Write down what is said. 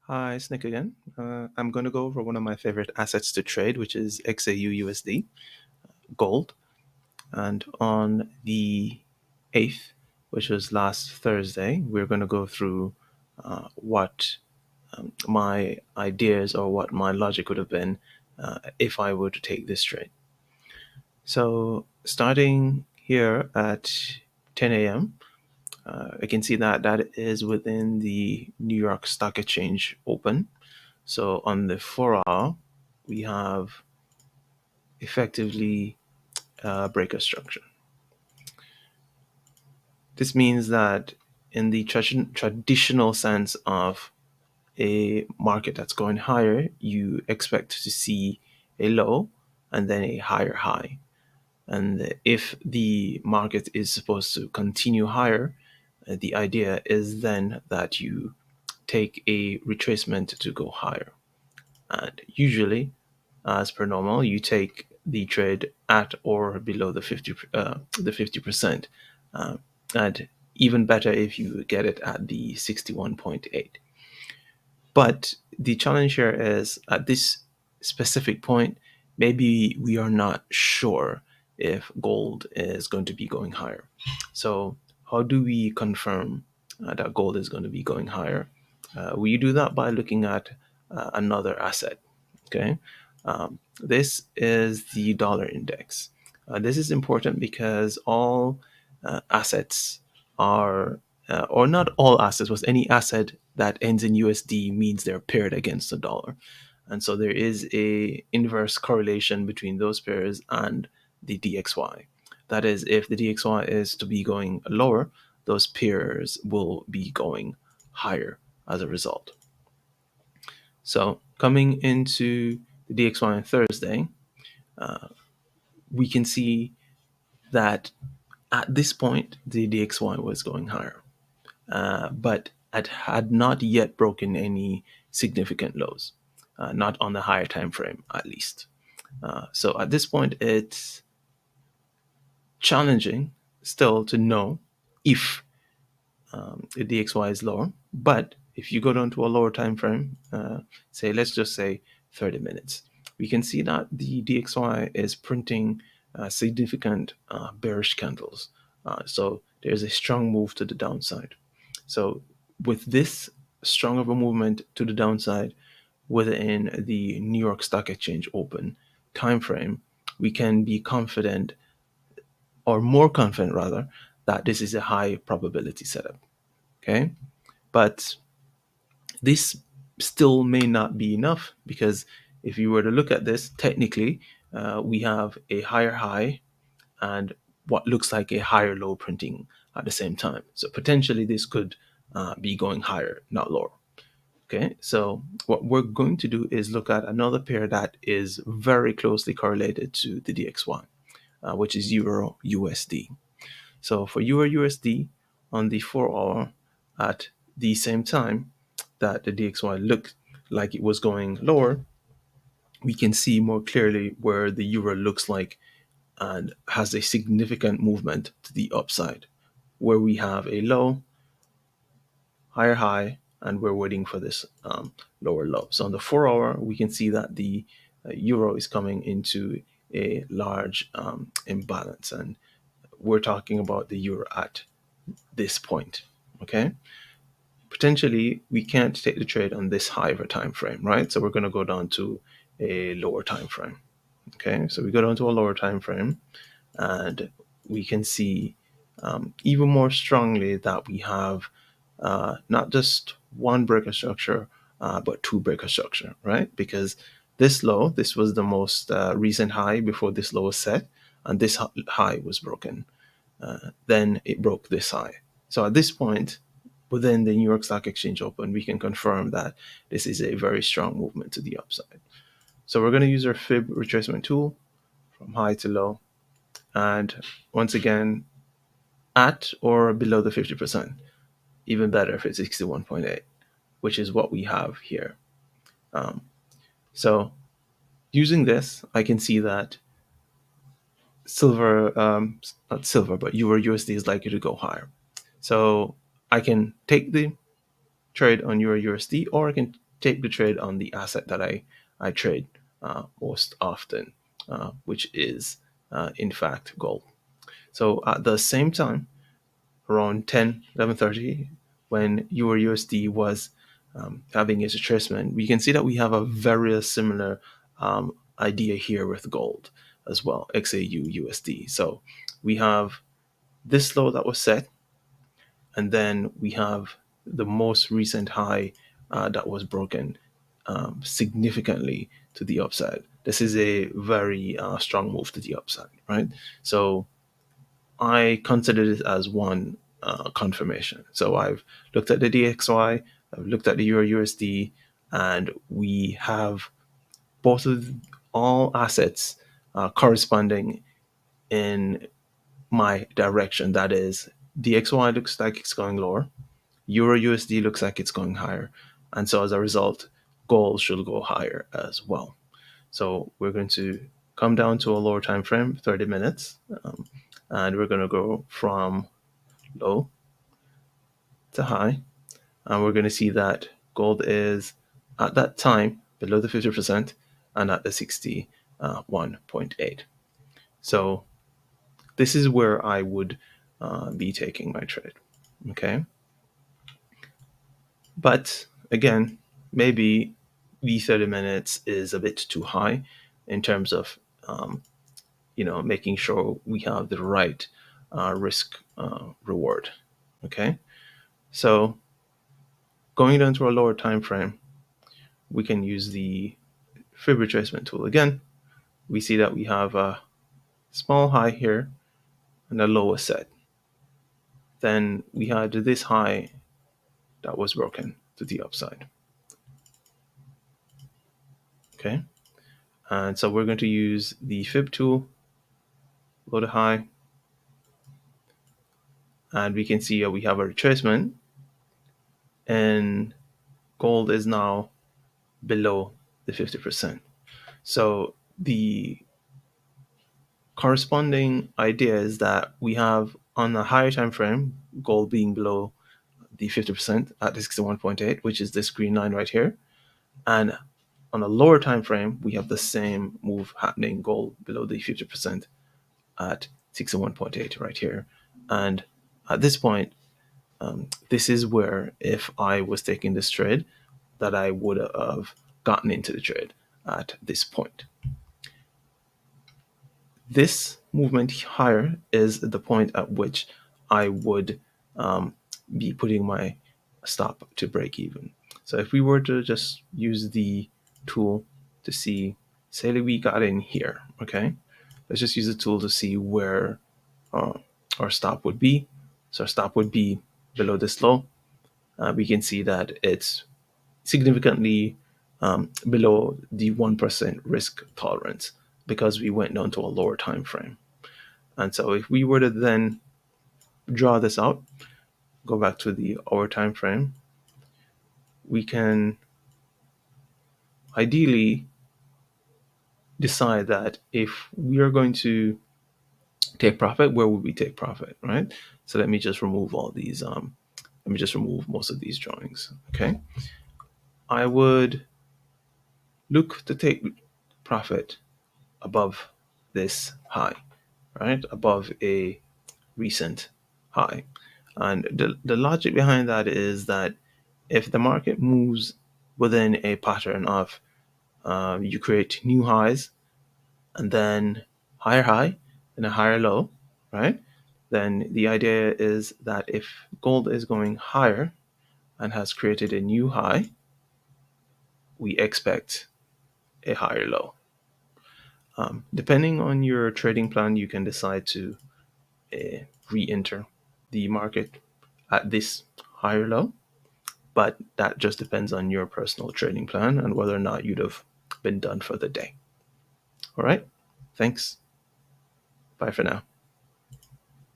Hi, it's Nick again. I'm going to go over one of my favorite assets to trade, which is XAUUSD, gold. And on the 8th, which was last Thursday, we're going to go through what my ideas or what my logic would have been if I were to take this trade. So, starting here at 10 a.m., I can see that that is within the New York Stock Exchange open. So on the 4 hour, we have effectively breaker structure. This means that in the traditional sense of a market that's going higher, you expect to see a low and then a higher high. And if the market is supposed to continue higher, the idea is then that you take a retracement to go higher. And usually, as per normal, you take the trade at or below the 50%, uh, and even better if you get it at the 61.8. But the challenge here is at this specific point, maybe we are not sure if gold is going to be going higher. So, how do we confirm that gold is going to be going higher? We do that by looking at another asset. Okay, this is the dollar index. This is important because all assets are, or not all assets, but any asset that ends in USD means they're paired against the dollar, and so there is a inverse correlation between those pairs and the DXY. That is, if the DXY is to be going lower, those pairs will be going higher as a result. So coming into the DXY on Thursday, we can see that at this point the DXY was going higher, but it had not yet broken any significant lows, not on the higher time frame at least. So at this point, it's challenging still to know if the DXY is lower. But if you go down to a lower time frame, say let's just say 30 minutes, we can see that the DXY is printing significant bearish candles. So there's a strong move to the downside. So with this strong of a movement to the downside within the New York Stock Exchange open time frame, we can be confident, or more confident rather, that this is a high probability setup. Okay, but this still may not be enough because if you were to look at this technically, we have a higher high and what looks like a higher low printing at the same time. So potentially this could be going higher, not lower. Okay, so what we're going to do is look at another pair that is very closely correlated to the DXY, which is Euro USD. So for Euro USD on the 4 hour at the same time that the DXY looked like it was going lower, we can see more clearly where the euro looks like and has a significant movement to the upside, where we have a low, higher high, and we're waiting for this lower low. So on the 4 hour, we can see that the euro is coming into a large imbalance, and we're talking about the euro at this point. Okay, potentially we can't take the trade on this high of a time frame, right? So we're going to go down to a lower time frame. Okay, so we go down to a lower time frame, and we can see even more strongly that we have not just one breaker structure, but two breaker structure, right? Because this low, this was the most recent high before this low was set, and this high was broken. Then it broke this high. So at this point, within the New York Stock Exchange Open, we can confirm that this is a very strong movement to the upside. So we're going to use our fib retracement tool from high to low, and once again, at or below the 50%, even better if it's 61.8, which is what we have here. Um, so using this, I can see that silver, not silver, but Euro USD is likely to go higher. So I can take the trade on Euro USD, or I can take the trade on the asset that I trade most often, which is in fact gold. So at the same time, around 11:30, when Euro USD was having its retracement, we can see that we have a very similar idea here with gold as well, XAUUSD. So we have this low that was set, and then we have the most recent high that was broken significantly to the upside. This is a very strong move to the upside, right? So I consider this as one confirmation. So I've looked at the DXY, I've looked at the Euro USD, and we have both of all assets corresponding in my direction. That is, DXY looks like it's going lower, Euro USD looks like it's going higher, and so as a result, gold should go higher as well. So we're going to come down to a lower time frame, 30 minutes, and we're going to go from low to high, and we're going to see that gold is at that time below the 50% and at the 61.8. So this is where I would be taking my trade. Okay. But again, maybe the 30 minutes is a bit too high in terms of, making sure we have the right risk reward. Okay. So going down to a lower time frame, we can use the fib retracement tool again. We see that we have a small high here and a lower set. Then we had this high that was broken to the upside. Okay. And so we're going to use the fib tool, low to high, and we can see we have a retracement, and gold is now below the 50%. So the corresponding idea is that we have on a higher time frame, gold being below the 50% at the 61.8, which is this green line right here. And on a lower time frame, we have the same move happening, gold below the 50% at 61.8 right here. And at this point, this is where if I was taking this trade, that I would have gotten into the trade at this point. This movement higher is the point at which I would be putting my stop to break even. So if we were to just use the tool to see, say that we got in here, okay? Let's just use the tool to see where our stop would be. So our stop would be below this low. We can see that it's significantly below the 1% risk tolerance because we went down to a lower time frame. And so if we were to then draw this out, go back to the hour time frame, we can ideally decide that if we are going to take profit, where would we take profit, right? So let me just remove all these, let me just remove most of these drawings, okay? I would look to take profit above this high, right? Above a recent high. And the logic behind that is that if the market moves within a pattern of you create new highs and then higher high and a higher low, right? Then the idea is that if gold is going higher and has created a new high, we expect a higher low. Depending on your trading plan, you can decide to re-enter the market at this higher low, but that just depends on your personal trading plan and whether or not you'd have been done for the day. All right, thanks. Bye for now.